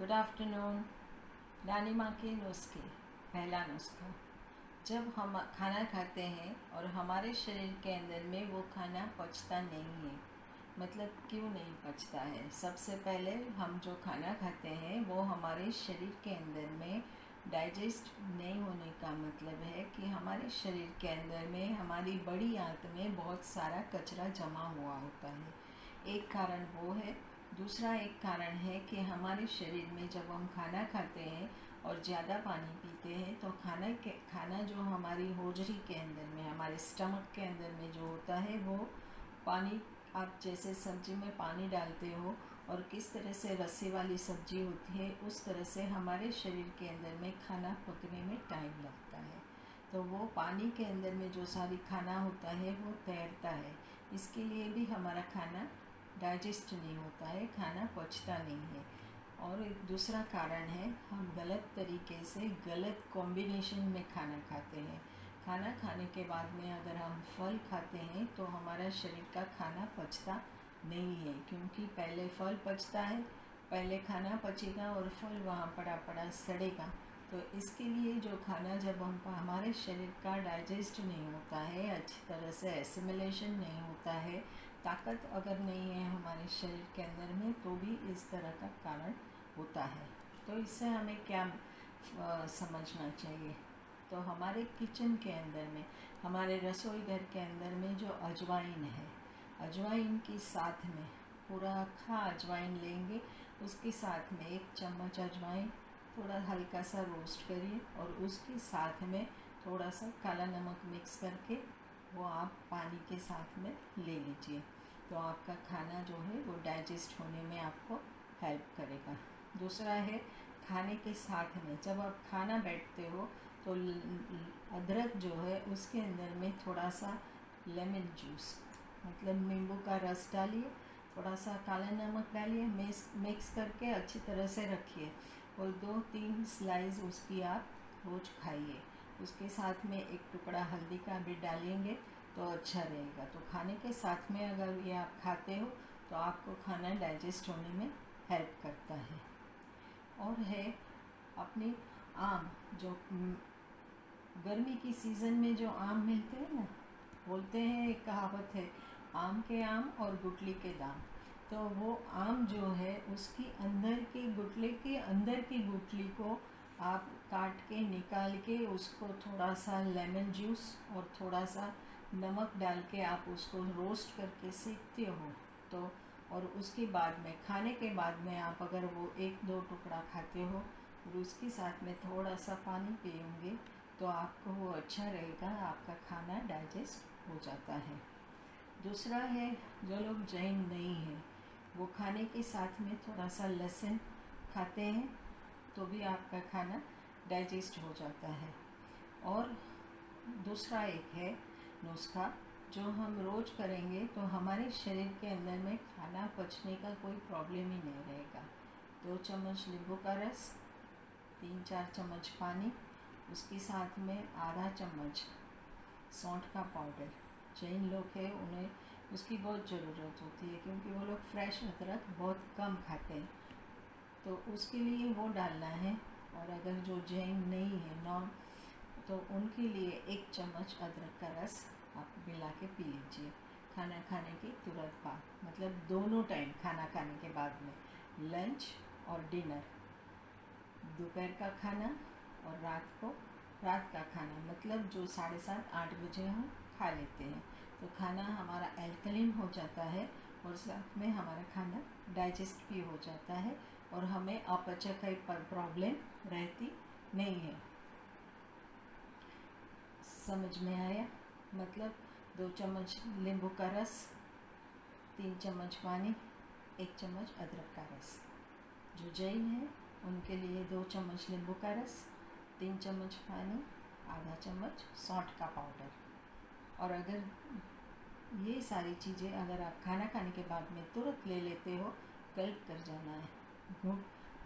Good afternoon. नानी माँ के नुस्खे। पहला नुस्खा, जब हम खाना खाते हैं और हमारे शरीर के अंदर में वो खाना पचता नहीं है, मतलब क्यों नहीं पचता है। सबसे पहले हम जो खाना खाते हैं वो हमारे शरीर के अंदर में डाइजेस्ट नहीं होने का मतलब है कि हमारे शरीर के अंदर में हमारी बड़ी आंत में बहुत सारा कचरा जमा हुआ होता है। एक कारण वो है। दूसरा एक कारण है कि हमारे शरीर में जब हम खाना खाते हैं और ज़्यादा पानी पीते हैं तो खाना जो हमारी होजरी के अंदर में, हमारे स्टमक के अंदर में जो होता है वो पानी, आप जैसे सब्जी में पानी डालते हो और किस तरह से रस्सी वाली सब्जी होती है उस तरह से हमारे शरीर के अंदर में खाना पकने में टाइम लगता है। तो वो पानी के अंदर में जो सारी खाना होता है वो तैरता है, इसके लिए भी हमारा खाना डाइजेस्ट नहीं होता है, खाना पचता नहीं है। और एक दूसरा कारण है, हम गलत तरीके से गलत कॉम्बिनेशन में खाना खाते हैं। खाना खाने के बाद में अगर हम फल खाते हैं तो हमारा शरीर का खाना पचता नहीं है, क्योंकि पहले फल पचता है, पहले खाना पचेगा और फल वहाँ पड़ा पड़ा सड़ेगा। तो इसके लिए जो खाना जब हमारे शरीर का डाइजेस्ट नहीं होता है, अच्छी तरह से एसिमिलेशन नहीं होता है, ताकत अगर नहीं है हमारे शरीर के अंदर में, तो भी इस तरह का कारण होता है। तो इससे हमें क्या समझना चाहिए। तो हमारे किचन के अंदर में, हमारे रसोई घर के अंदर में जो अजवाइन है, अजवाइन के साथ में पूरा अख्खा अजवाइन लेंगे, उसके साथ में 1 चम्मच अजवाइन थोड़ा हल्का सा रोस्ट करिए और उसके साथ में थोड़ा सा काला नमक मिक्स करके वो आप पानी के साथ में ले लीजिए। तो आपका खाना जो है वो डाइजेस्ट होने में आपको हेल्प करेगा। दूसरा है, खाने के साथ में जब आप खाना बैठते हो तो अदरक जो है उसके अंदर में थोड़ा सा लेमन जूस, मतलब नींबू का रस डालिए, थोड़ा सा काला नमक डालिए, मिक्स करके अच्छी तरह से रखिए और 2-3 स्लाइस उसकी आप रोज़ खाइए। उसके साथ में 1 टुकड़ा हल्दी का भी डालेंगे तो अच्छा रहेगा। तो खाने के साथ में अगर ये आप खाते हो तो आपको खाना डाइजेस्ट होने में हेल्प करता है। और है अपनी आम, जो गर्मी की सीज़न में जो आम मिलते हैं ना, बोलते हैं, एक कहावत है, आम के आम और गुठली के दाम। तो वो आम जो है उसकी अंदर की गुठली के अंदर की गुठली को आप काट के निकाल के उसको थोड़ा सा लेमन जूस और थोड़ा सा नमक डाल के आप उसको रोस्ट करके सेकते हो तो, और उसके बाद में, खाने के बाद में आप अगर वो 1-2 टुकड़ा खाते हो और उसके साथ में थोड़ा सा पानी पिएंगे तो आपको वो अच्छा रहेगा, आपका खाना डाइजेस्ट हो जाता है। दूसरा है, जो लोग जैन नहीं हैं वो खाने के साथ में थोड़ा सा लहसुन खाते हैं तो भी आपका खाना डाइजेस्ट हो जाता है। और दूसरा एक है नुस्खा, जो हम रोज़ करेंगे तो हमारे शरीर के अंदर में खाना पचने का कोई प्रॉब्लम ही नहीं रहेगा। 2 चम्मच नींबू का रस, 3-4 चम्मच पानी, उसके साथ में आधा चम्मच सौंठ का पाउडर। जैन लोग हैं उन्हें उसकी बहुत ज़रूरत होती है, क्योंकि वो लोग फ्रेश अदरक बहुत कम खाते हैं, तो उसके लिए वो डालना है। और अगर जो जैन नहीं है, नॉन, तो उनके लिए 1 चम्मच अदरक का रस आप मिला के पी लीजिए खाना खाने के तुरंत बाद, मतलब दोनों टाइम खाना खाने के बाद में, लंच और डिनर, दोपहर का खाना और रात का खाना, मतलब जो 7:30-8 बजे हम खा लेते हैं, तो खाना हमारा एल्कलीन हो जाता है और साथ में हमारा खाना डाइजेस्ट भी हो जाता है और हमें अपच की प्रॉब्लम रहती नहीं है। समझ में आया? मतलब 2 चम्मच नींबू का रस, 3 चम्मच पानी, 1 चम्मच अदरक का रस। जो जैन है उनके लिए 2 चम्मच नींबू का रस, 3 चम्मच पानी, आधा चम्मच सौंठ का पाउडर। और अगर ये सारी चीज़ें अगर आप खाना खाने के बाद में तुरंत ले लेते हो, गल्प कर जाना है,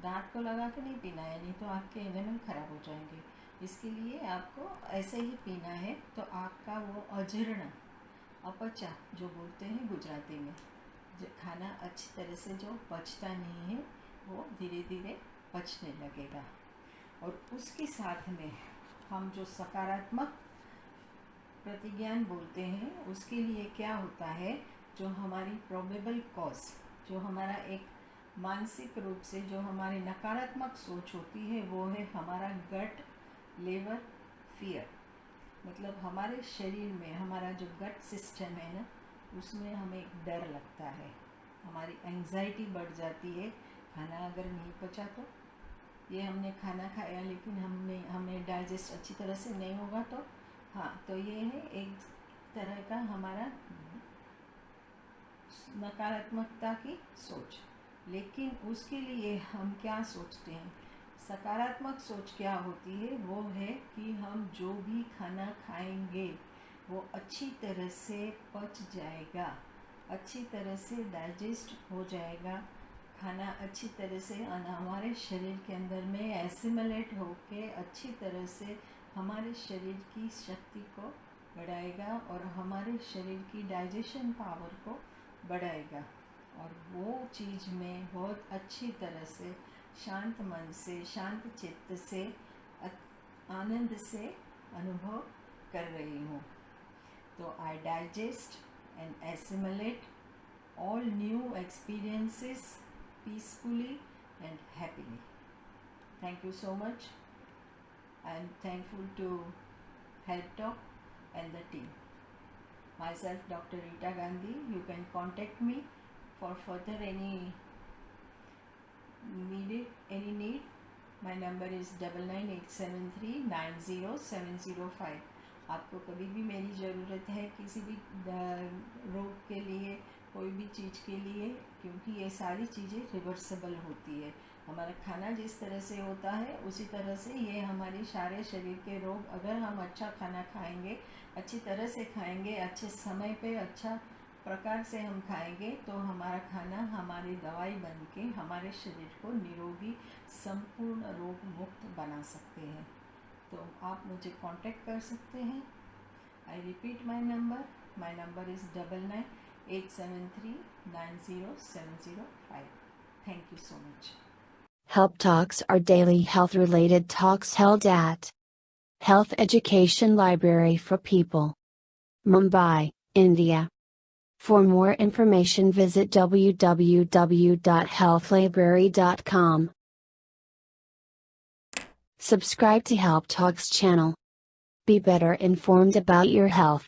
दांत को लगा के नहीं पीना है, नहीं तो आपके एनिमल ख़राब हो जाएंगे। इसके लिए आपको ऐसे ही पीना है, तो आपका वो अजीर्ण, अपचा जो बोलते हैं गुजराती में, जो खाना अच्छी तरह से जो पचता नहीं है वो धीरे धीरे पचने लगेगा। और उसके साथ में हम जो सकारात्मक प्रतिज्ञान बोलते हैं, उसके लिए क्या होता है, जो हमारी प्रोबेबल कॉज, जो हमारा एक मानसिक रूप से जो हमारी नकारात्मक सोच होती है, वो है हमारा गट लेवर फियर। मतलब हमारे शरीर में हमारा जो गट सिस्टम है ना, उसमें हमें डर लगता है, हमारी एंजाइटी बढ़ जाती है। खाना अगर नहीं पचा तो, ये हमने खाना खाया लेकिन हमें डाइजेस्ट अच्छी तरह से नहीं होगा तो, हाँ, तो ये है एक तरह का हमारा नकारात्मकता की सोच। लेकिन उसके लिए हम क्या सोचते हैं, सकारात्मक सोच क्या होती है, वो है कि हम जो भी खाना खाएंगे वो अच्छी तरह से पच जाएगा, अच्छी तरह से डाइजेस्ट हो जाएगा, खाना अच्छी तरह से हमारे शरीर के अंदर में एसिमुलेट होके अच्छी तरह से हमारे शरीर की शक्ति को बढ़ाएगा और हमारे शरीर की डाइजेशन पावर को बढ़ाएगा। और वो चीज़ में बहुत अच्छी तरह से शांत मन से, शांत चित्त से, आनंद से अनुभव कर रही हूँ। तो I digest and assimilate all new experiences peacefully and happily. Thank you so much. I am thankful to Health Talk and the team. Myself, Dr. Rita Gandhi. You can contact me for further any need. My number is 9987390705. आपको कभी भी मेरी ज़रूरत है किसी भी रोग के लिए, कोई भी चीज़ के लिए, क्योंकि ये सारी चीज़ें रिवर्सिबल होती है। हमारा खाना जिस तरह से होता है उसी तरह से ये हमारे सारे शरीर के रोग, अगर हम अच्छा खाना खाएंगे, अच्छी तरह से खाएंगे, अच्छे समय पे अच्छा प्रकार से हम खाएंगे, तो हमारा खाना हमारी दवाई बन के हमारे शरीर को निरोगी, संपूर्ण रोग मुक्त बना सकते हैं। तो आप मुझे कांटेक्ट कर सकते हैं। I repeat my number is 9987390705. Thank you so much. Help Talks are daily health-related talks held at Health Education Library for People, Mumbai, India. For more information visit www.healthlibrary.com. Subscribe to Help Talks channel. Be better informed about your health.